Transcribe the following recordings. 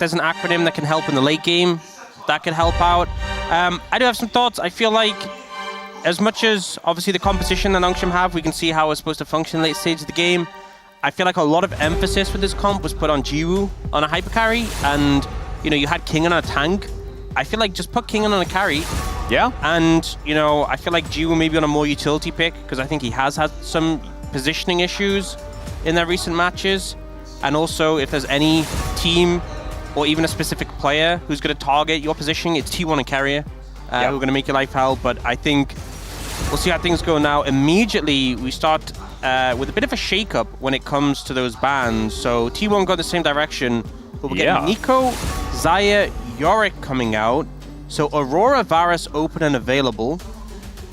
There's an acronym that can help in the late game. That could help out. I do have some thoughts. I feel like as much as obviously the composition that Nongshim have, we can see how it's supposed to function in the late stage of the game. I feel like a lot of emphasis with this comp was put on Jiwoo on a hyper carry, and you had King on a tank. I feel like just put King on a carry. Yeah. And I feel like Jiwoo maybe on a more utility pick, because I think he has had some positioning issues in their recent matches. And also, if there's any team or even a specific player who's going to target your positioning, it's T1 and Carrier who are going to make your life hell. But I think we'll see how things go now. Immediately, we start with a bit of a shake-up when it comes to those bans. So T1 go the same direction, but we're getting Nico, Xayah, Yorick coming out. So Aurora, Varus open and available.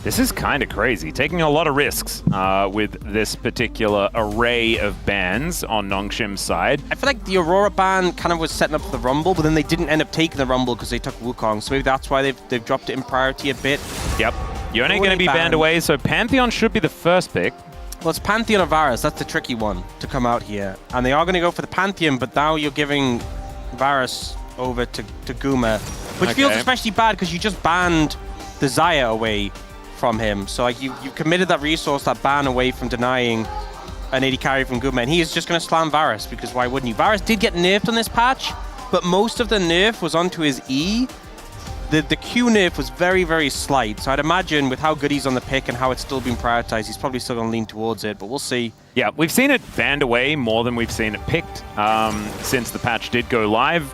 This is kind of crazy, taking a lot of risks with this particular array of bans on Nongshim's side. I feel like the Aurora ban kind of was setting up for the Rumble, but then they didn't end up taking the Rumble because they took Wukong, so maybe that's why they've dropped it in priority a bit. Yep. You're only going to be banned away, so Pantheon should be the first pick. Well, it's Pantheon or Varus, that's the tricky one to come out here. And they are going to go for the Pantheon, but now you're giving Varus over to Guma, which feels especially bad because you just banned the Xayah away from him. So like you committed that resource, that ban away from denying an AD carry from Guma, and he is just going to slam Varus, because why wouldn't you? Varus did get nerfed on this patch, but most of the nerf was onto his E. The Q nerf was very, very slight. So I'd imagine with how good he's on the pick and how it's still being prioritized, he's probably still going to lean towards it, but we'll see. Yeah, we've seen it banned away more than we've seen it picked since the patch did go live.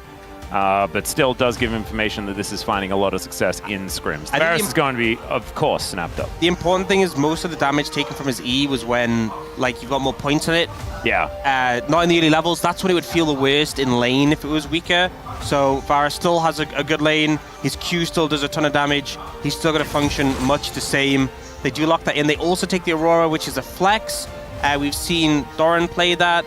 But still does give information that this is finding a lot of success in scrims. Varus is going to be, of course, snapped up. The important thing is most of the damage taken from his E was when, like, you've got more points on it. Yeah. Not in the early levels. That's when it would feel the worst in lane if it was weaker. So Varus still has a good lane. His Q still does a ton of damage. He's still going to function much the same. They do lock that in. They also take the Aurora, which is a flex. We've seen Doran play that,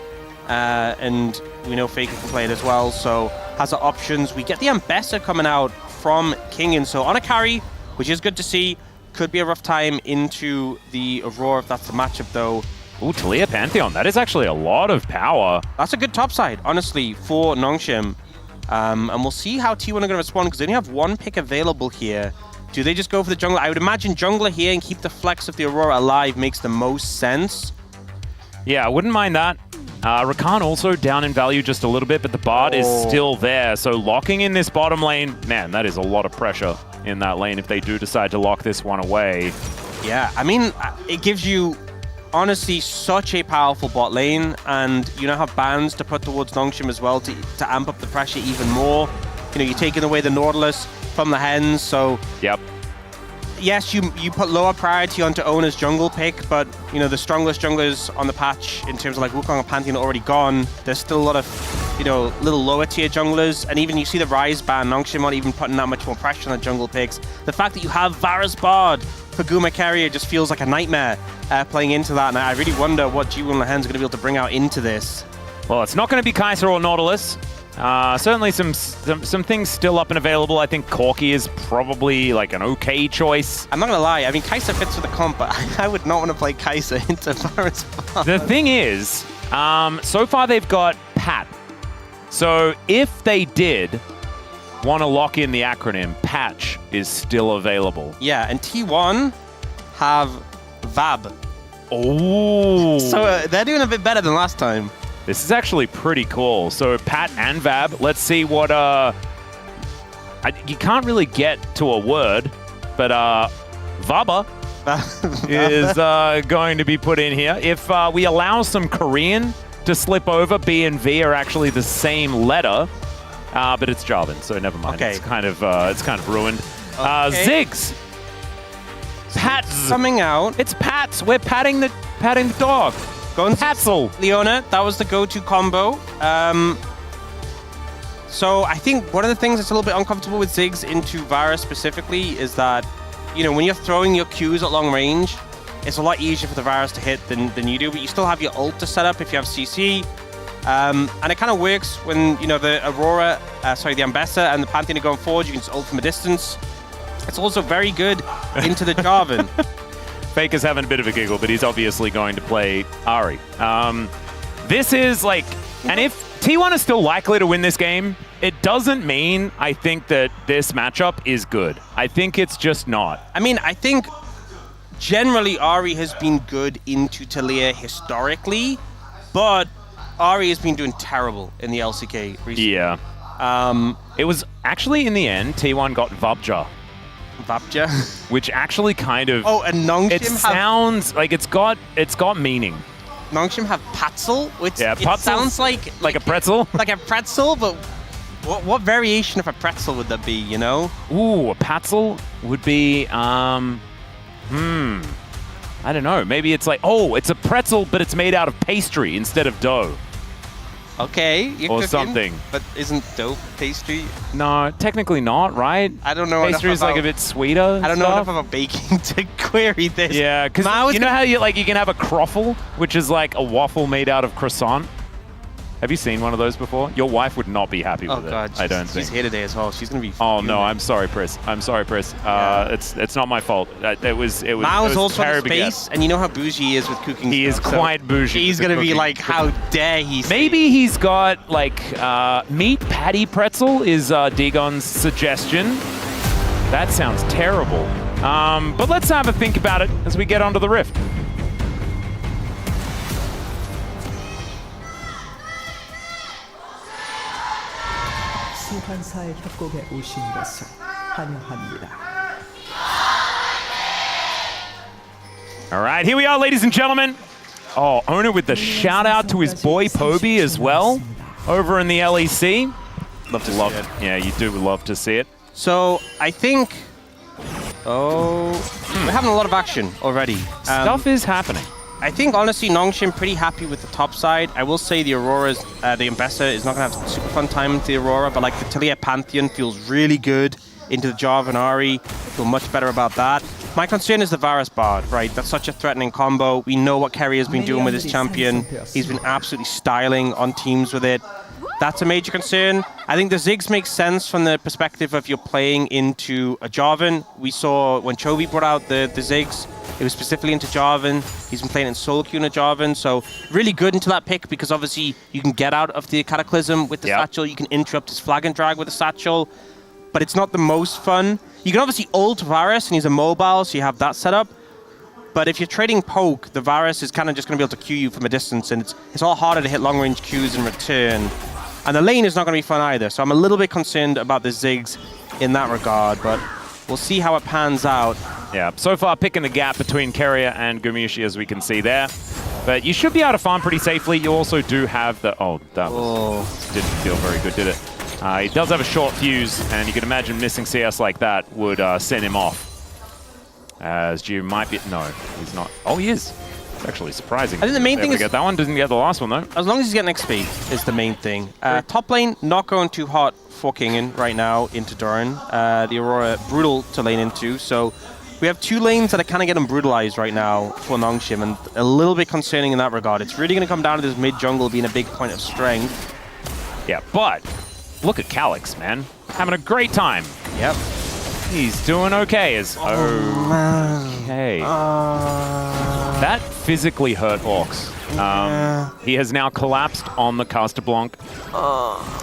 and we know Faker can play it as well. So has the options. We get the Ambessa coming out from Kingen. So on a carry, which is good to see. Could be a rough time into the Aurora if that's the matchup, though. Ooh, Talia Pantheon. That is actually a lot of power. That's a good top side, honestly, for Nongshim. And we'll see how T1 are going to respond, because they only have one pick available here. Do they just go for the jungler? I would imagine jungler here and keep the flex of the Aurora alive makes the most sense. Yeah, I wouldn't mind that. Rakan also down in value just a little bit, but the Bard is still there. So locking in this bottom lane, man, that is a lot of pressure in that lane if they do decide to lock this one away. Yeah, I mean, it gives you, honestly, such a powerful bot lane, and you now have bans to put towards Nongshim as well to amp up the pressure even more. You're taking away the Nautilus from the Hens, so... Yep. Yes, you put lower priority onto Ona's jungle pick, but the strongest junglers on the patch in terms of like Wukong and Pantheon are already gone. There's still a lot of little lower tier junglers, and even you see the Rise ban, Nongshim aren't even putting that much more pressure on the jungle picks. The fact that you have Varus Bard for Guma carrier just feels like a nightmare playing into that, and I really wonder what Jiwoo and Lahen's going to be able to bring out into this. Well, it's not going to be Kai'Sa or Nautilus. Certainly some things still up and available. I think Corki is probably like an okay choice. I'm not going to lie. I mean, Kai'Sa fits with the comp, but I would not want to play Kai'Sa into Varus Bard. The thing is, so far they've got Pat. So if they did want to lock in the acronym, Patch is still available. Yeah, and T1 have Vab. Oh. So they're doing a bit better than last time. This is actually pretty cool. So Pat and Vab, let's see what... you can't really get to a word, but Vaba is going to be put in here. If we allow some Korean to slip over, B and V are actually the same letter, but it's Jarvan, so never mind. Okay. It's kind of ruined. Okay. Ziggs. Pats coming out. It's Pats. We're patting the dog. Going Patzel. Leona, that was the go-to combo. So I think one of the things that's a little bit uncomfortable with Ziggs into Varus specifically is that, when you're throwing your Qs at long range, it's a lot easier for the Varus to hit than you do, but you still have your ult to set up if you have CC. And it kind of works when, the Aurora, the Ambessa and the Pantheon are going forward, you can just ult from a distance. It's also very good into the Jarvan. Faker's having a bit of a giggle, but he's obviously going to play Ahri. This is like... And if T1 is still likely to win this game, it doesn't mean I think that this matchup is good. I think it's just not. I mean, I think generally Ahri has been good into Taliyah historically, but Ahri has been doing terrible in the LCK recently. Yeah. It was actually, in the end, T1 got Vabja. Vabja? Which actually kind of... Oh, and Nongshim it sounds like it's got meaning. Nongshim have Patzel, which yeah, it sounds like a pretzel? Like a pretzel, but what variation of a pretzel would that be, you know? Ooh, a Patzel would be, I don't know. Maybe it's like, oh, it's a pretzel, but it's made out of pastry instead of dough. Okay, you're or cooking, something. But isn't dough pastry? No, technically not, right? I don't know. Pastry is like a bit sweeter. I don't know enough about baking to query this. Yeah, because you know how you can have a croffle, which is like a waffle made out of croissant. Have you seen one of those before? Your wife would not be happy with it. God, I don't think. She's here today as well. She's gonna be. Oh no, I'm sorry, Pris. I'm sorry, Pris. It's not my fault. It was Mao's also in space, and you know how bougie he is with cooking. He stuff, is quite bougie. He's gonna be like, how dare he? Maybe he's got like meat patty pretzel is Dagon's suggestion. That sounds terrible. But let's have a think about it as we get onto the Rift. 시간사의 협곡에 오신 것을 환영합니다. All right, here we are, ladies and gentlemen. Oh, Owner with the shout out to his boy Poby as well over in the LEC. Love to see it. Yeah, you do love to see it. So I think, we're having a lot of action already. Stuff is happening. I think, honestly, Nongshim pretty happy with the top side. I will say the Aurora's, the Ambessa is not going to have super fun time into the Aurora, but like the Taliyah Pantheon feels really good into the Jarvan and Ahri. Feel much better about that. My concern is the Varus Bard, right? That's such a threatening combo. We know what Kerry has been doing with his champion. He's been absolutely styling on teams with it. That's a major concern. I think the Ziggs makes sense from the perspective of you're playing into a Jarvan. We saw when Chovy brought out the Ziggs, it was specifically into Jarvan. He's been playing in solo queue in a Jarvan, so really good into that pick because obviously you can get out of the Cataclysm with the satchel, you can interrupt his flag and drag with the satchel, but it's not the most fun. You can obviously ult Varus and he's a mobile, so you have that set up. But if you're trading poke, the Varus is kind of just going to be able to Q you from a distance, and it's all harder to hit long-range Qs in return. And the lane is not going to be fun either, so I'm a little bit concerned about the Ziggs in that regard, but we'll see how it pans out. Yeah, so far picking the gap between Keria and Gumiushi, as we can see there. But you should be able to farm pretty safely. You also do have the... Oh, that didn't feel very good, did it? He does have a short fuse, and you can imagine missing CS like that would send him off. As Gio might be... No, he's not. Oh, he is. It's actually surprising. I think the main thing is... Get that one, doesn't get the last one, though. As long as he's getting XP is the main thing. Top lane, not going too hot for Kingen right now into Doran. The Aurora, brutal to lane into, so... We have two lanes that are kind of getting brutalized right now for Nongshim, and a little bit concerning in that regard. It's really going to come down to this mid-jungle being a big point of strength. Yeah, but look at Calyx, man. Having a great time. Yep. He's doing okay. Okay. That physically hurt Orcs. He has now collapsed on the Caster Blanc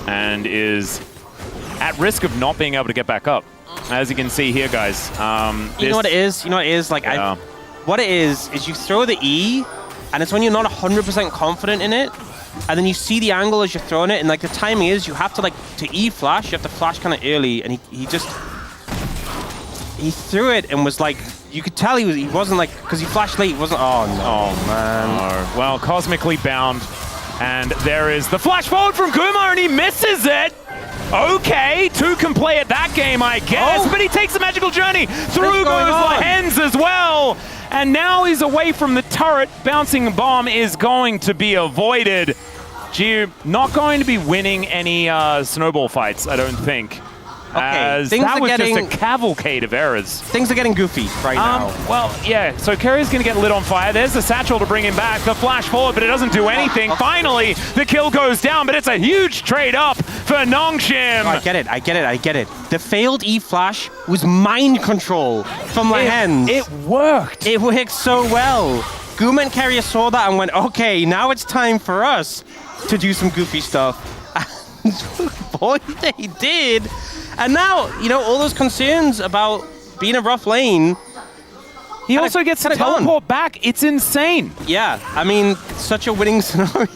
and is at risk of not being able to get back up. As you can see here, guys. You know what it is? You know what it is? Like, what it is you throw the E, and it's when you're not 100% confident in it, and then you see the angle as you're throwing it, and like the timing is you have to to E flash, you have to flash kind of early, and he threw it and was like, you could tell he wasn't like, because he flashed late, he wasn't, oh no. Oh man. No. Well, cosmically bound, and there is the flash forward from Guma, and he misses it. Okay, 2 can play at that game, I guess, but he takes a magical journey. Through goes Lehens as well. And now he's away from the turret. Bouncing bomb is going to be avoided. Gio not going to be winning any snowball fights, I don't think. Okay, as that was just a cavalcade of errors. Things are getting goofy right now. Well, yeah, so Kerry's going to get lit on fire. There's the satchel to bring him back. The flash forward, but it doesn't do anything. Finally, the kill goes down, but it's a huge trade up for Nongshim. Oh, I get it. The failed E-flash was mind control from Lehens. It worked. It worked so well. Guma and Kerry saw that and went, okay, now it's time for us to do some goofy stuff. Boy, they did. And now, you know, all those concerns about being a rough lane. He also gets to teleport back. It's insane. Yeah, I mean, such a winning scenario.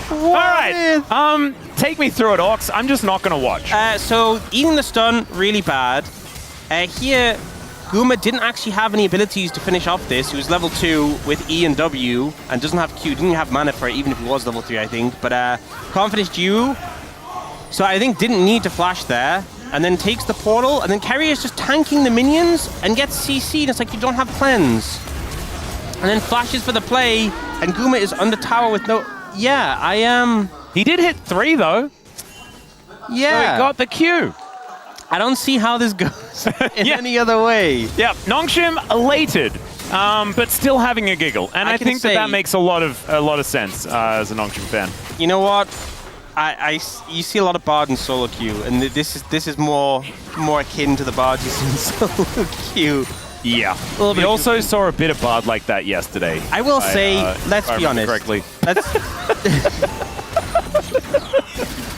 All right, take me through it, Orcs. I'm just not going to watch. So, eating the stun, really bad. Here, Guma didn't actually have any abilities to finish off this. He was level 2 with E and W, and doesn't have Q, didn't have mana for it, even if he was level 3, I think. But can't finish Q, so I think didn't need to flash there. And then takes the portal, and then Carrier is just tanking the minions and gets CC'd. It's like you don't have cleanse. And then flashes for the play, and Guma is under tower with no... Yeah, I am... He did hit 3, though. Yeah. So he got the Q. I don't see how this goes in any other way. Yeah, Nongshim elated, but still having a giggle. And I think that makes a lot of sense as a Nongshim fan. You know what? You see a lot of Bard in solo queue, and this is more akin to the Bard you see in solo queue. Yeah. We also saw a bit of Bard like that yesterday. I will say, let's be honest. Correctly.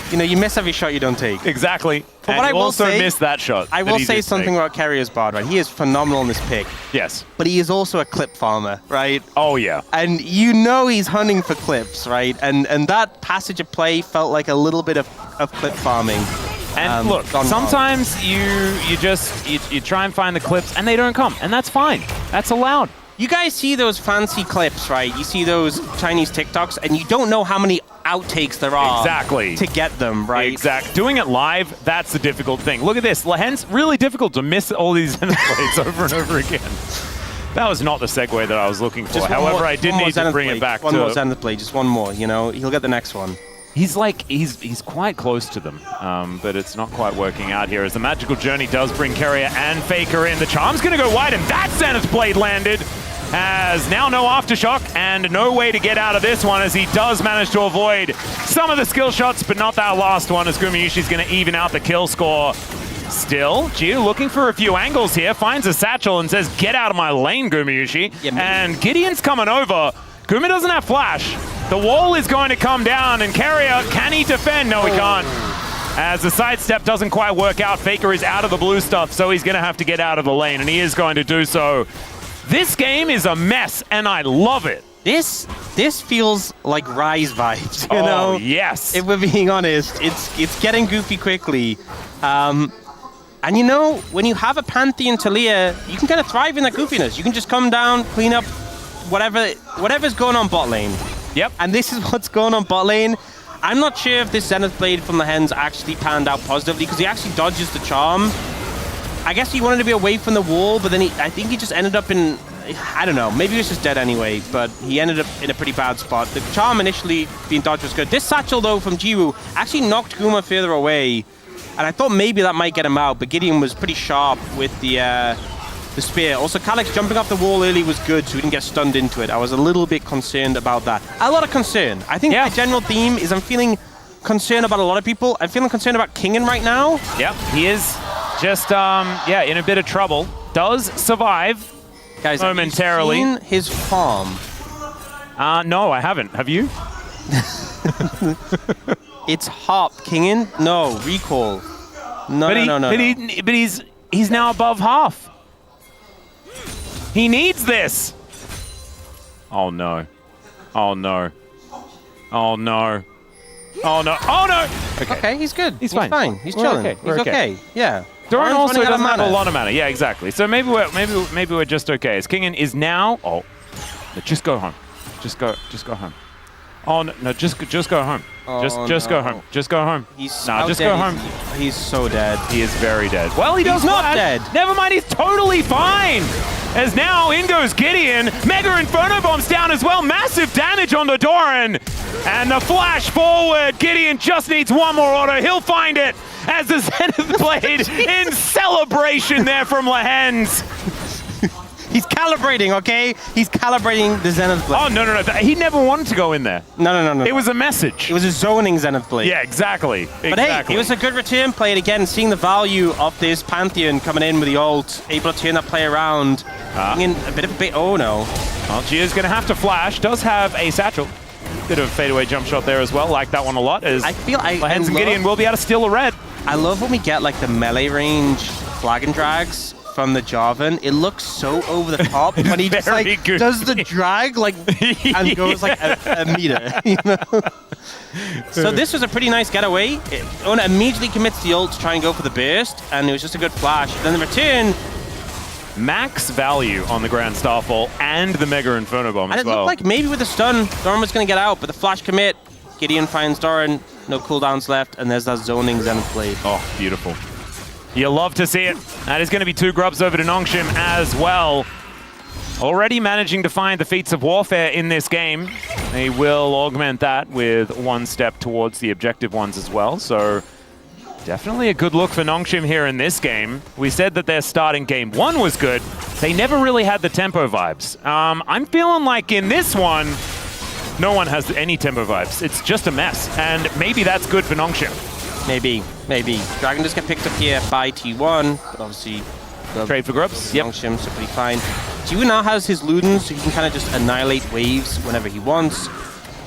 You know, you miss every shot you don't take. Exactly. But and what I will also say, missed that shot. I will say something about Carrier's Bard, right? He is phenomenal in this pick. Yes. But he is also a clip farmer, right? Oh, yeah. And you know he's hunting for clips, right? And that passage of play felt like a little bit of clip farming. And look, sometimes you try and find the clips and they don't come, and that's fine. That's allowed. You guys see those fancy clips, right? You see those Chinese TikToks, and you don't know how many outtakes there are to get them, right? Exactly. Doing it live, that's the difficult thing. Look at this. Hence, really difficult to miss all these plays over and over again. That was not the segue that I was looking for. However, I did need to bring it back one more Zenith play, just one more, you know? He'll get the next one. He's quite close to them, but it's not quite working out here as the Magical Journey does bring Carrier and Faker in. The Charm's going to go wide, and that Zenith Blade landed. Has now no Aftershock and no way to get out of this one as he does manage to avoid some of the skill shots, but not that last one as Gumayushi's going to even out the kill score. Still, Gio looking for a few angles here, finds a satchel and says, get out of my lane, Gumayushi. Yeah, and Gideon's coming over. Guma doesn't have flash. The wall is going to come down, and Carrier, can he defend? No, he can't. As the sidestep doesn't quite work out, Faker is out of the blue stuff, so he's going to have to get out of the lane, and he is going to do so. This game is a mess, and I love it. This feels like Rise vibes, you know? Oh, yes. If we're being honest, it's getting goofy quickly. And you know, when you have a Pantheon Talia, you can kind of thrive in that goofiness. You can just come down, clean up whatever's going on bot lane. Yep. And this is what's going on bot lane. I'm not sure if this Zenith Blade from the Hens actually panned out positively, because he actually dodges the charm. I guess he wanted to be away from the wall, but then I think he just ended up in, I don't know, maybe he was just dead anyway, but he ended up in a pretty bad spot. The charm initially being dodged was good. This satchel, though, from Jiwoo actually knocked Guma further away, and I thought maybe that might get him out, but Gideon was pretty sharp with the spear. Also, Calyx jumping off the wall early was good, so he didn't get stunned into it. I was a little bit concerned about that. A lot of concern. I think the general theme is I'm feeling concerned about a lot of people. I'm feeling concerned about Kingen right now. Yep, he is just, in a bit of trouble. Does survive, guys, momentarily. Have you seen his farm? No, I haven't. Have you? It's Hop, Kingen? No, Recall. No. But he's now above half. He needs this. Oh no. Oh no. Oh no. Oh no. Oh no. Okay, he's good. He's fine. He's chilling. Okay. He's okay. Yeah. Doran also doesn't have a lot of mana. Yeah, exactly. So maybe we're just okay. As Kingen is now. Oh, just go home. Just go home. Oh no, just go home. Oh, just go home. Just go home. Just go home. He's so dead. He is very dead. Well, he's not dead. Never mind, he's totally fine. As now in goes Gideon. Mega Inferno Bomb's down as well. Massive damage on the Doran. And the flash forward. Gideon just needs one more auto. He'll find it as the Zenith Blade in celebration there from Lehens. He's calibrating, okay? He's calibrating the Zenith Blade. Oh, no. He never wanted to go in there. No. It was a message. It was a zoning Zenith Blade. Yeah, exactly. But hey, it was a good return play. And again, seeing the value of this Pantheon coming in with the ult, able to turn that play around. In a bit of a bit. Oh, no. Well, Gia's going to have to flash. Does have a satchel. Bit of fadeaway jump shot there as well. Like that one a lot. As I feel Lehens and Gideon will be able to steal a red. I love when we get like the melee range flag and drags from the Jarvan. It looks so over the top when he just like does the drag like and goes like a meter, you know? So this was a pretty nice getaway. Ona immediately commits the ult to try and go for the burst, and it was just a good flash. Then the return. Max value on the Grand Starfall and the Mega Inferno Bomb as well. And it looked like maybe with the stun, Doran was going to get out, but the flash commit, Gideon finds Doran, no cooldowns left, and there's that zoning Zenith Blade. Oh, beautiful. You love to see it. That is going to be 2 grubs over to Nongshim as well. Already managing to find the feats of warfare in this game. They will augment that with 1 step towards the objective ones as well, so definitely a good look for Nongshim here in this game. We said that their starting game 1 was good. They never really had the tempo vibes. I'm feeling like in this one, no one has any tempo vibes. It's just a mess, and maybe that's good for Nongshim. Maybe. Dragon does get picked up here by T1, but obviously trade for grubs. Yep. Nongshim, so pretty fine. T1 now has his Ludens, so he can kind of just annihilate waves whenever he wants,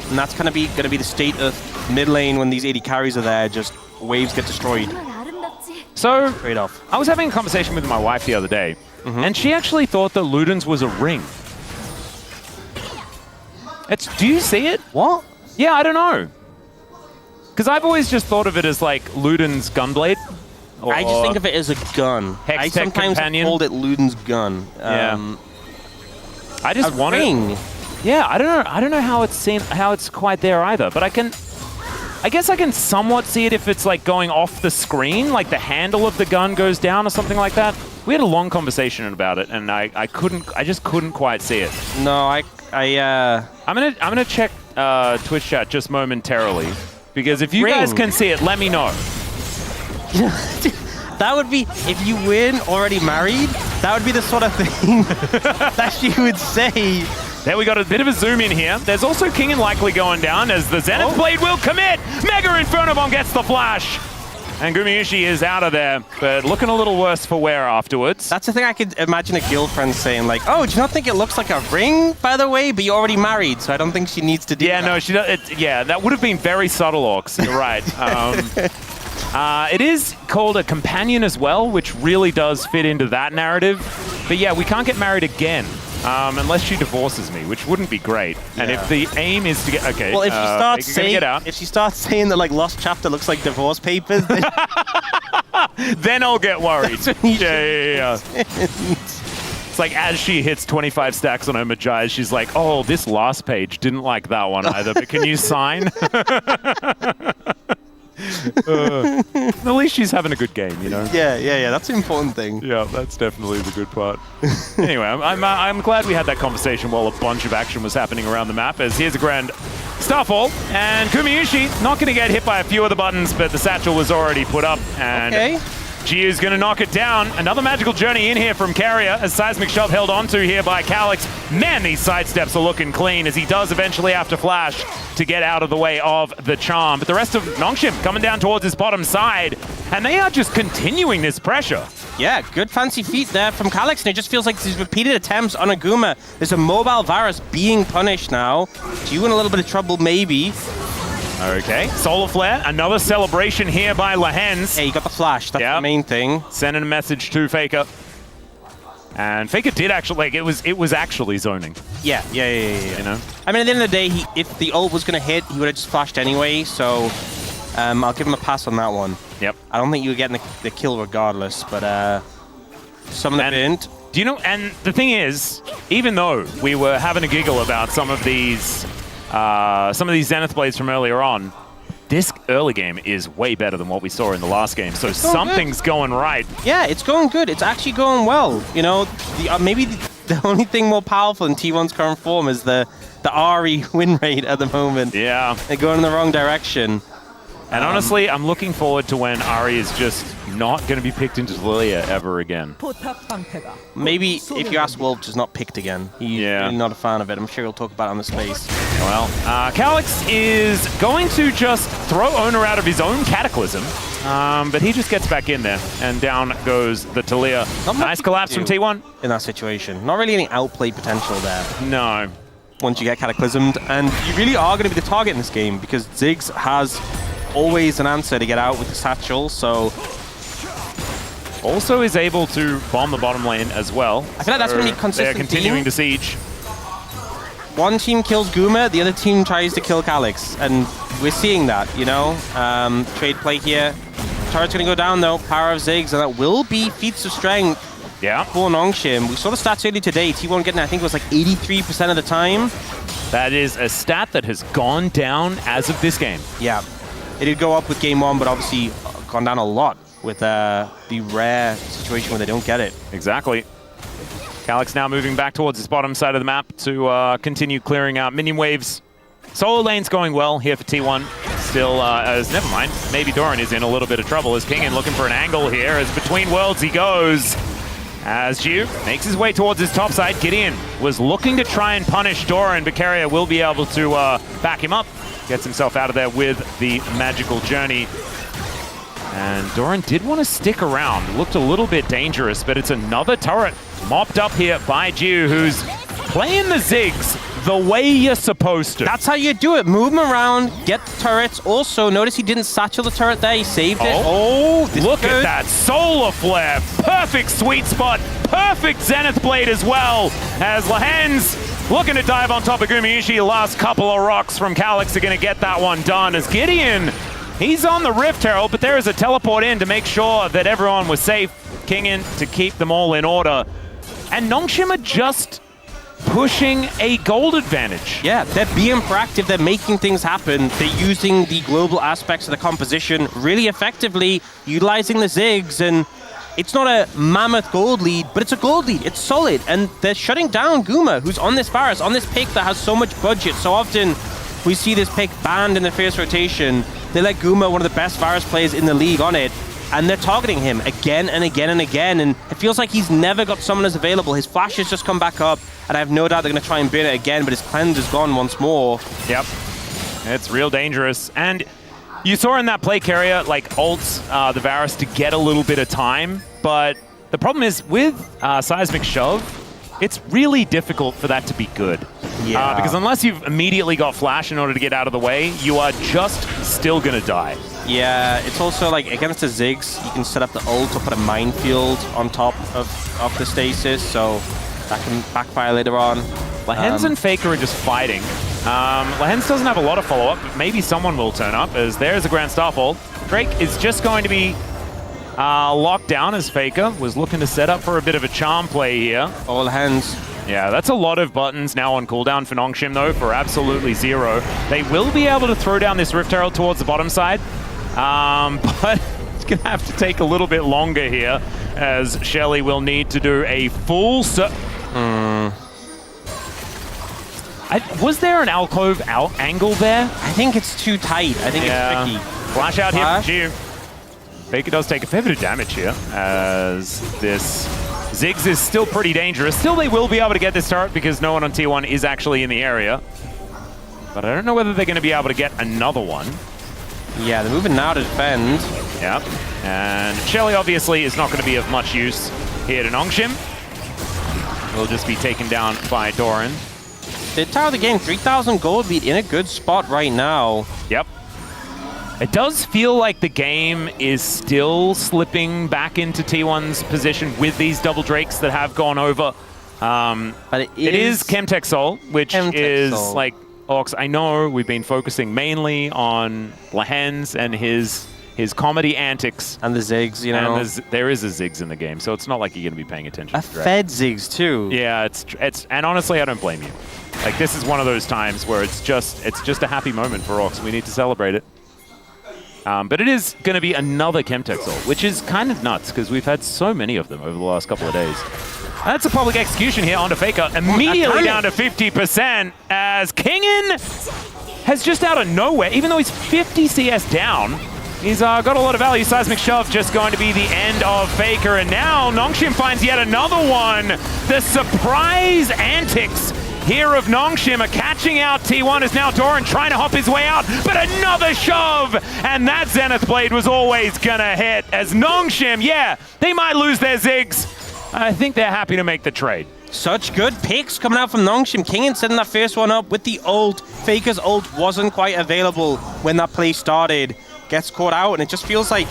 and that's kind of going to be the state of mid lane when these 80 carries are there. Just waves get destroyed. So, Trade-off. I was having a conversation with my wife the other day, and she actually thought that Ludens was a ring. Do you see it? What? Yeah, I don't know. Because I've always just thought of it as like Luden's Gunblade. I just think of it as a gun. I sometimes hold it Luden's gun. Yeah. I just want ring. Yeah, I don't know how it's seen, how it's quite there either. But I guess I can somewhat see it if it's like going off the screen, like the handle of the gun goes down or something like that. We had a long conversation about it, and I just couldn't quite see it. No, I'm gonna check Twitch chat just momentarily, because if you guys can see it, let me know. That would be, if you weren't already married, that would be the sort of thing that she would say. There we got a bit of a zoom in here. There's also King and Likely going down as the Zenith Blade will commit. Mega Inferno Bomb gets the flash. And Gumayushi is out of there, but looking a little worse for wear afterwards. That's the thing I could imagine a girlfriend saying, like, oh, do you not think it looks like a ring, by the way? But you're already married, so I don't think she needs to do that. No, she does. Yeah, that would have been very subtle, Orcs. You're right. It is called a companion as well, which really does fit into that narrative. But yeah, we can't get married again. Unless she divorces me, which wouldn't be great. Yeah. And if the aim is to get well, if she starts saying that like Lost Chapter looks like divorce papers, then, then I'll get worried. Yeah. It's like as she hits 25 stacks on her Magi, she's like, "Oh, this last page didn't like that one either, but can you sign?" At least she's having a good game, you know? Yeah, that's the important thing. Yeah, that's definitely the good part. Anyway, I'm glad we had that conversation while a bunch of action was happening around the map, as here's a Grand Starfall, and Gumayushi not going to get hit by a few of the buttons, but the satchel was already put up, and Giu's going to knock it down. Another magical journey in here from Carrier, as Seismic Shove held onto here by Calix. Man, these sidesteps are looking clean, as he does eventually have to flash to get out of the way of the charm. But the rest of Nongshim coming down towards his bottom side, and they are just continuing this pressure. Yeah, good fancy feet there from Calix, and it just feels like these repeated attempts on Aguma. There's a mobile virus being punished now. Giu in a little bit of trouble, maybe. Okay, Solar Flare, another celebration here by Lehens. Hey, you got the flash, that's the main thing. Sending a message to Faker. And Faker did actually, like, it was actually zoning. Yeah. You know? I mean, at the end of the day, if the ult was going to hit, he would have just flashed anyway, so I'll give him a pass on that one. Yep. I don't think you were getting the kill regardless, but some of them didn't. Do you know, and the thing is, even though we were having a giggle about some of these Zenith Blades from earlier on, this early game is way better than what we saw in the last game. So something's going right. Yeah, it's going good. It's actually going well. You know, maybe the only thing more powerful in T1's current form is the Ahri win rate at the moment. Yeah. They're going in the wrong direction. And honestly, I'm looking forward to when Ahri is just not going to be picked into Lilia ever again. Maybe if you ask Wolf, just not picked again. He's really not a fan of it. I'm sure he'll talk about it on the space. Well, Calix is going to just throw Owner out of his own Cataclysm, but he just gets back in there, and down goes the Taliyah. Nice collapse from T1. In that situation. Not really any outplay potential there. No. once you get cataclysmed, and you really are going to be the target in this game because Ziggs has always an answer to get out with the satchel, so... Also is able to bomb the bottom lane as well. I feel like that's going to be consistent. They're continuing to siege. One team kills Guma, the other team tries to kill Calyx, and we're seeing that, you know? Trade play here. Turret's going to go down, though. Power of Ziggs, and that will be feats of strength for Nongshim. We saw the stats earlier today. T1 getting, I think it was like 83% of the time. That is a stat that has gone down as of this game. Yeah. It did go up with game 1, but obviously gone down a lot with the rare situation where they don't get it. Exactly. Calyx now moving back towards his bottom side of the map to continue clearing out minion waves. Solo lane's going well here for T1. Still, never mind. Maybe Doran is in a little bit of trouble as Kingin looking for an angle here as between worlds he goes. As Ju makes his way towards his top side, Gideon was looking to try and punish Doran, but Carrier will be able to back him up. Gets himself out of there with the magical journey. And Doran did want to stick around. Looked a little bit dangerous, but it's another turret mopped up here by Ju, who's playing the Ziggs the way you're supposed to. That's how you do it. Move him around, get the turrets. Also, notice he didn't satchel the turret there. He saved it. Oh, look at that. Solar Flare. Perfect sweet spot. Perfect Zenith Blade as well. As Lahen's looking to dive on top of Gumayushi. The last couple of rocks from Calyx are going to get that one done. As Gideon, he's on the Rift Herald, but there is a teleport in to make sure that everyone was safe. King in to keep them all in order. And Nongshim are just pushing a gold advantage. Yeah, they're being proactive. They're making things happen. They're using the global aspects of the composition really effectively, utilizing the Ziggs, and it's not a mammoth gold lead, but it's a gold lead. It's solid, and they're shutting down Guma, who's on this Varus, on this pick that has so much budget. So often we see this pick banned in the first rotation. They let Guma, one of the best Varus players in the league, on it, and they're targeting him again and again and again, and it feels like he's never got summoners available. His flash has just come back up, and I have no doubt they're going to try and burn it again, but his cleanse is gone once more. Yep. It's real dangerous. And you saw in that play Carrier, like, ults the Varus to get a little bit of time, but the problem is with Seismic Shove, it's really difficult for that to be good. Yeah. Because unless you've immediately got flash in order to get out of the way, you are just still going to die. Yeah, it's also like against the Ziggs, you can set up the ult or put a minefield on top of the stasis, so that can backfire later on. Lahen's and Faker are just fighting. Lahen's doesn't have a lot of follow-up, but maybe someone will turn up, as there's a Grand Starfall. Drake is just going to be locked down as Faker was looking to set up for a bit of a charm play here. All hands. Yeah, that's a lot of buttons now on cooldown for Nongshim, though, for absolutely zero. They will be able to throw down this Rift Herald towards the bottom side, but it's going to have to take a little bit longer here, as Shelly will need to do a full... was there an alcove angle there? I think it's too tight. I think it's tricky. Flash out here from Ju. Faker does take a fair bit of damage here, as this Ziggs is still pretty dangerous. Still, they will be able to get this turret because no one on T1 is actually in the area. But I don't know whether they're going to be able to get another one. Yeah, they're moving now to defend. Yep. And Shelly obviously is not going to be of much use here to Nongshim. Will just be taken down by Doran. The Tower of the game, 3,000 gold lead in a good spot right now. Yep. It does feel like the game is still slipping back into T1's position with these double Drakes that have gone over. But it is Chemtech Soul, which is like, Ox, I know we've been focusing mainly on Lahen's and his comedy antics. And the Ziggs, you know. And there is a Ziggs in the game, so it's not like you're going to be paying attention. A fed Ziggs, too. Yeah, and honestly, I don't blame you. Like, this is one of those times where it's just a happy moment for Ox. We need to celebrate it. But it is going to be another Chemtech Soul, which is kind of nuts because we've had so many of them over the last couple of days. That's a public execution here onto Faker, immediately down to 50% as Kingin has just out of nowhere, even though he's 50 CS down, he's got a lot of value. Seismic Shove just going to be the end of Faker, and now Nongshim finds yet another one. The surprise antics here of Nongshim are catching out T1 as now Doran trying to hop his way out, but another shove! And that Zenith Blade was always gonna hit as Nongshim, yeah, they might lose their Ziggs. I think they're happy to make the trade. Such good picks coming out from Nongshim. Kingen setting that first one up with the ult. Faker's ult wasn't quite available when that play started. Gets caught out, and it just feels like,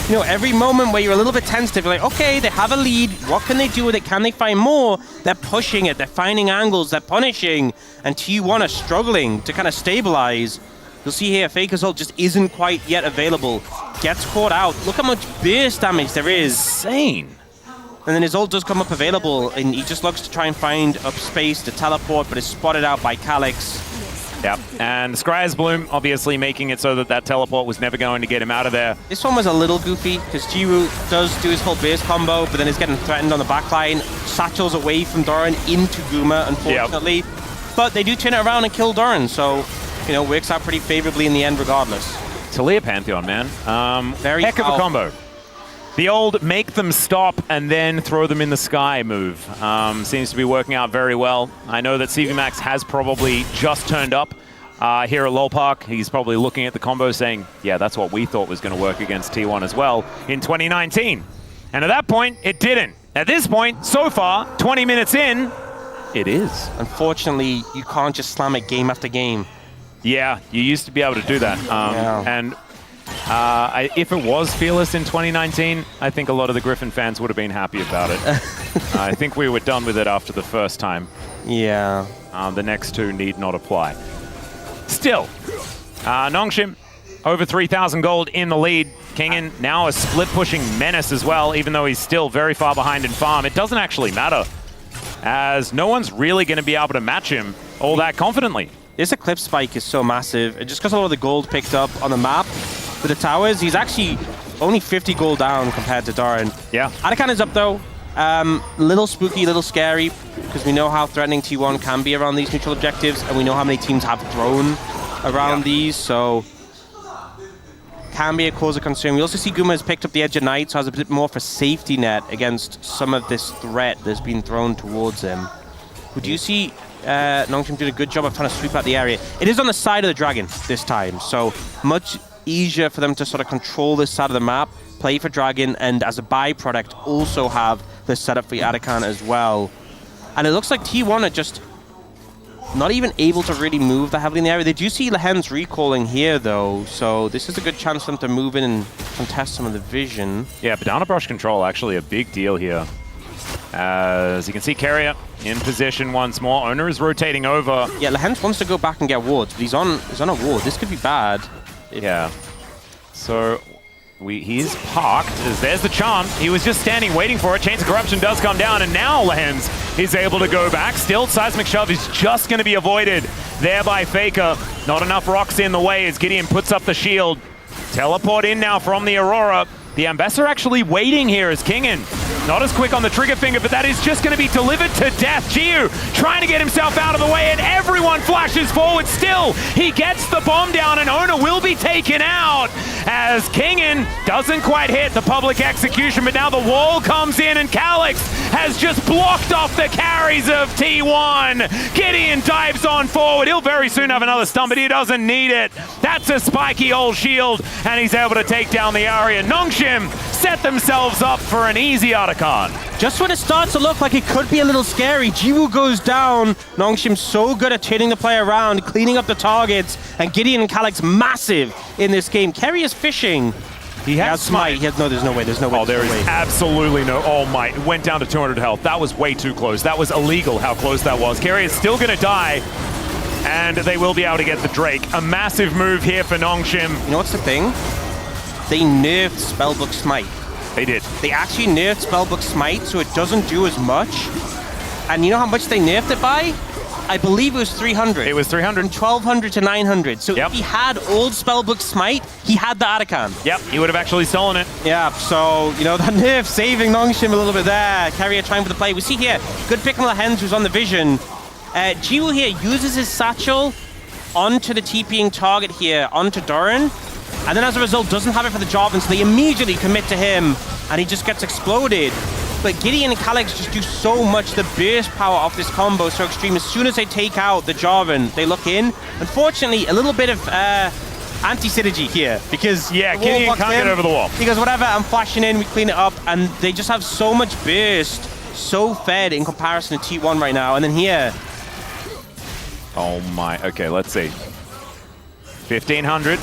you know, every moment where you're a little bit tentative, you're like, okay, they have a lead. What can they do with it? Can they find more? They're pushing it. They're finding angles. They're punishing. And T1 are struggling to kind of stabilize. You'll see here, Faker's ult just isn't quite yet available. Gets caught out. Look how much burst damage there is. Insane. And then his ult does come up available, and he just looks to try and find up space to teleport, but is spotted out by Calyx. Yep, and Scryer's Bloom obviously making it so that that teleport was never going to get him out of there. This one was a little goofy, because Jiwoo does do his whole burst combo, but then is getting threatened on the backline. Satchels away from Doran into Guma, unfortunately. Yep. But they do turn it around and kill Doran, so, you know, works out pretty favorably in the end regardless. Taliyah Pantheon, man. Very heck of a combo. The old make them stop and then throw them in the sky move seems to be working out very well. I know that CVMAX has probably just turned up here at LoL Park. He's probably looking at the combo saying, yeah, that's what we thought was going to work against T1 as well in 2019. And at that point, it didn't. At this point, so far, 20 minutes in, it is. Unfortunately, you can't just slam it game after game. Yeah, you used to be able to do that. And if it was Fearless in 2019, I think a lot of the Griffin fans would have been happy about it. I think we were done with it after the first time. Yeah. The next two need not apply. Still, Nongshim, over 3,000 gold in the lead. Kingen now a split-pushing menace as well, even though he's still very far behind in farm. It doesn't actually matter, as no one's really going to be able to match him all that confidently. This Eclipse spike is so massive. Just because a lot of the gold picked up on the map with the towers, he's actually only 50 gold down compared to Doran. Yeah. Adakan is up though. Little spooky, little scary, because we know how threatening T1 can be around these neutral objectives, and we know how many teams have thrown around these, so can be a cause of concern. We also see Guma has picked up the Edge of Night, so has a bit more of a safety net against some of this threat that's been thrown towards him. Would you see Nongshim did a good job of trying to sweep out the area? It is on the side of the dragon this time, so much easier for them to sort of control this side of the map, play for dragon, and as a byproduct also have the setup for Adakan as well. And it looks like T1 are just not even able to really move that heavily in the area. They do see Lehen's recalling here though, so this is a good chance for them to move in and contest some of the vision. Yeah, banana brush control actually a big deal here. As you can see, Carrier in position once more. Owner is rotating over. Yeah, Lehens wants to go back and get wards, but he's on a ward. This could be bad. Yeah. So he's parked. As there's the charm. He was just standing waiting for it. Chains of Corruption does come down, and now Lehens is able to go back. Still, Seismic Shove is just going to be avoided there by Faker. Not enough rocks in the way as Gideon puts up the shield. Teleport in now from the Aurora. The Ambassador actually waiting here as Kingen. Not as quick on the trigger finger, but that is just going to be delivered to death. Jiu trying to get himself out of the way, and everyone flashes forward. Still, he gets the bomb down, and Owner will be taken out as Kingen doesn't quite hit the public execution, but now the wall comes in, and Calyx has just blocked off the carries of T1. Gideon dives on forward. He'll very soon have another stun, but he doesn't need it. That's a spiky old shield, and he's able to take down the area. Nongshim set themselves up for an easy Adakan. Just when it starts to look like it could be a little scary, Jiwoo goes down. Nongshim's so good at turning the play around, cleaning up the targets, and Gideon and Calyx massive in this game. Kerry is fishing. He has smite. He has there's no way. Oh, there is absolutely no. Oh my! It went down to 200 health. That was way too close. That was illegal. How close that was. Kerry is still going to die, and they will be able to get the Drake. A massive move here for Nongshim. You know what's the thing? They nerfed Spellbook Smite. They did. They actually nerfed Spellbook Smite, so it doesn't do as much. And you know how much they nerfed it by? I believe it was 300. It was 300. From 1200 to 900. So if he had old Spellbook Smite, he had the Adakan. Yep, he would have actually stolen it. Yeah, so, you know, that nerf saving Nongshim a little bit there. Carrier trying for the play. We see here, good pick on the Hens who's on the vision. Jiwoo here uses his satchel onto the TPing target here, onto Doran. And then as a result, doesn't have it for the Jarvan, so they immediately commit to him, and he just gets exploded. But Gideon and Calyx just do so much. The burst power of this combo is so extreme. As soon as they take out the Jarvan, they look in. Unfortunately, a little bit of anti-synergy here, because Gideon can't get over the wall. He goes, whatever, I'm flashing in, we clean it up, and they just have so much burst so fed in comparison to T1 right now. And then here, Oh my, okay, let's see. 1500,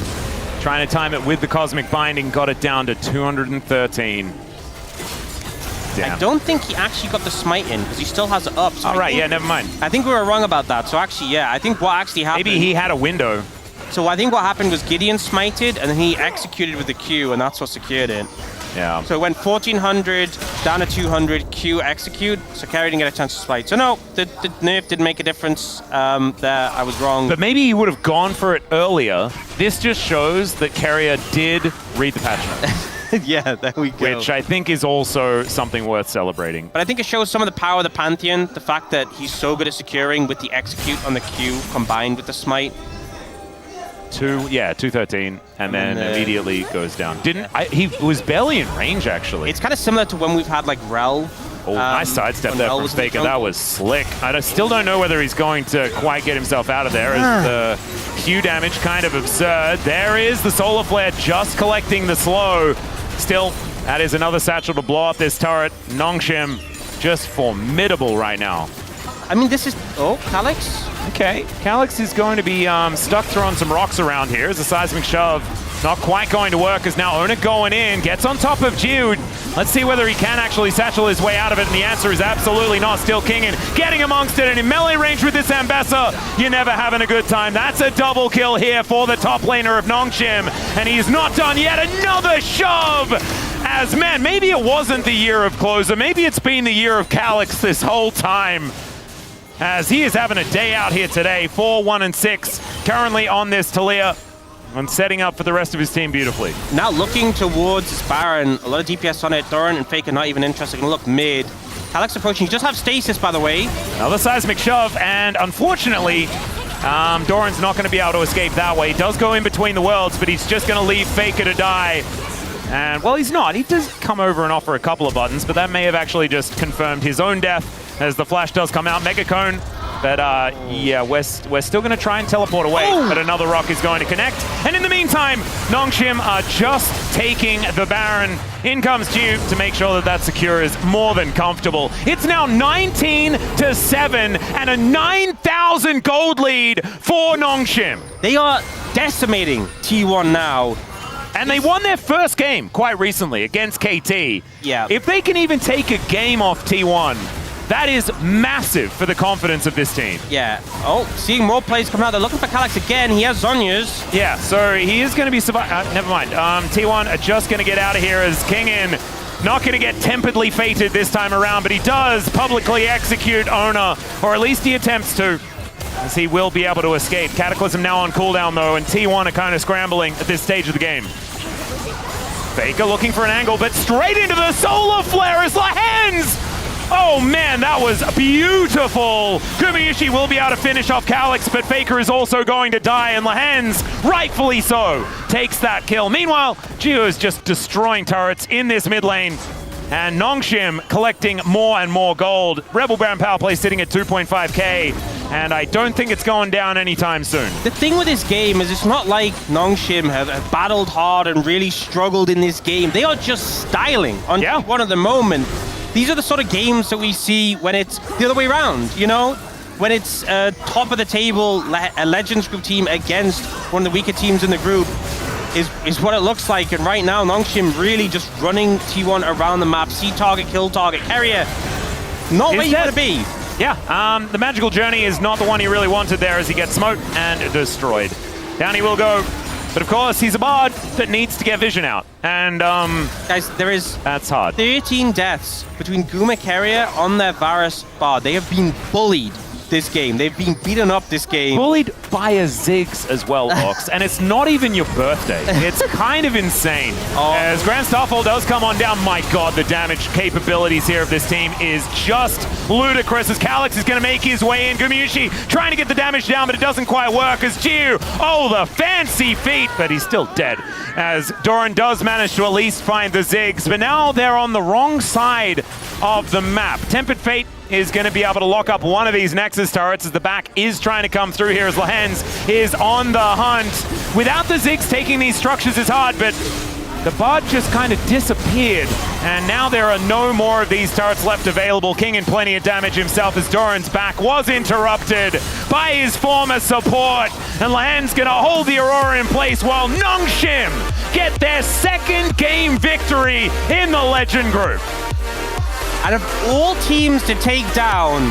trying to time it with the Cosmic Binding, got it down to 213. Damn. I don't think he actually got the smite in because he still has it up. So All right, yeah, never mind. I think we were wrong about that. So actually, yeah, I think what actually happened... Maybe he had a window. So I think what happened was Gideon smited and then he executed with the Q and that's what secured it. Yeah. So it went 1400 down to 200, Q execute, so Carry didn't get a chance to smite. So no, the nerf didn't make a difference there. I was wrong. But maybe he would have gone for it earlier. This just shows that Carrier did read the patch notes. Yeah, there we go. Which I think is also something worth celebrating. But I think it shows some of the power of the Pantheon, the fact that he's so good at securing with the execute on the Q combined with the smite. 213, and then immediately goes down. He was barely in range, actually. It's kind of similar to when we've had like Rel. Oh, nice sidestep there from Faker. That was slick. I still don't know whether he's going to quite get himself out of there, as the Q damage kind of absurd. There is the Solar Flare just collecting the slow. Still, that is another satchel to blow up this turret. Nongshim just formidable right now. I mean, this is... Oh, Calyx? Okay, Calyx is going to be stuck throwing some rocks around here as a seismic shove. Not quite going to work as now Ona going in, gets on top of Jude. Let's see whether he can actually satchel his way out of it, and the answer is absolutely not. Still Kingin getting amongst it, and in melee range with this Ambessa, you're never having a good time. That's a double kill here for the top laner of Nongshim, and he's not done yet. Another shove! As, man, maybe it wasn't the year of Closer, maybe it's been the year of Calyx this whole time, as he is having a day out here today. 4-1-6 currently on this Talia, and setting up for the rest of his team beautifully. Now looking towards this Baron, a lot of DPS on it. Doran and Faker not even interested, gonna look mid. Calyx approaching, he just have stasis, by the way. Another seismic shove, and unfortunately, Doran's not gonna be able to escape that way. He does go in between the worlds, but he's just gonna leave Faker to die. And, well, he's not. He does come over and offer a couple of buttons, but that may have actually just confirmed his own death as the flash does come out. Mega Cone. But, yeah, we're still going to try and teleport away, but another rock is going to connect. And in the meantime, Nongshim are just taking the Baron. In comes Duke to make sure that that secure is more than comfortable. It's now 19-7 and a 9,000 gold lead for Nongshim. They are decimating T1 now. And they won their first game quite recently against KT. Yeah. If they can even take a game off T1, that is massive for the confidence of this team. Yeah. Oh, seeing more players come out. They're looking for Calyx again. He has Zhonya's. Yeah, so he is going to be never mind. T1 are just going to get out of here as Kingin not going to get temperedly fated this time around, but he does publicly execute Ona, or at least he attempts to, as he will be able to escape. Cataclysm now on cooldown though, and T1 are kind of scrambling at this stage of the game. Faker looking for an angle, but straight into the Solar Flare as Lehens! Oh man, that was beautiful! Gumayushi will be able to finish off Calyx, but Faker is also going to die, and Lehens, rightfully so, takes that kill. Meanwhile, Geo is just destroying turrets in this mid lane, and Nongshim collecting more and more gold. Rebel Baron power play sitting at 2.5k, and I don't think it's going down anytime soon. The thing with this game is it's not like Nongshim have battled hard and really struggled in this game. They are just styling on one of the moment. These are the sort of games that we see when it's the other way around, you know? When it's top of the table, a Legends group team against one of the weaker teams in the group is what it looks like. And right now, Nongshim really just running T1 around the map. See target, kill target, carrier. Not where you want to be. Yeah, the magical journey is not the one he really wanted there as he gets smoked and destroyed. Down he will go. But of course, he's a bard that needs to get vision out. And, guys, that's hard. 13 deaths between Guma Carrier on their Varus bard. They have been bullied this game. They've been beaten up this game. Bullied by a Ziggs as well, Ox. And it's not even your birthday. It's kind of insane. As Grand Starfall does come on down, my god, the damage capabilities here of this team is just ludicrous as Calyx is going to make his way in. Gumayushi trying to get the damage down, but it doesn't quite work as Jiu, the fancy feat, but he's still dead. As Doran does manage to at least find the Ziggs, but now they're on the wrong side of the map. Tempered Fate is going to be able to lock up one of these Nexus turrets as the back is trying to come through here as Lehens is on the hunt. Without the Ziggs, taking these structures is hard, but The bard just kind of disappeared, and now there are no more of these turrets left available. King in plenty of damage himself as Doran's back was interrupted by his former support, and Lahan's gonna hold the Aurora in place while Nongshim get their second game victory in the Legend group. Out of all teams to take down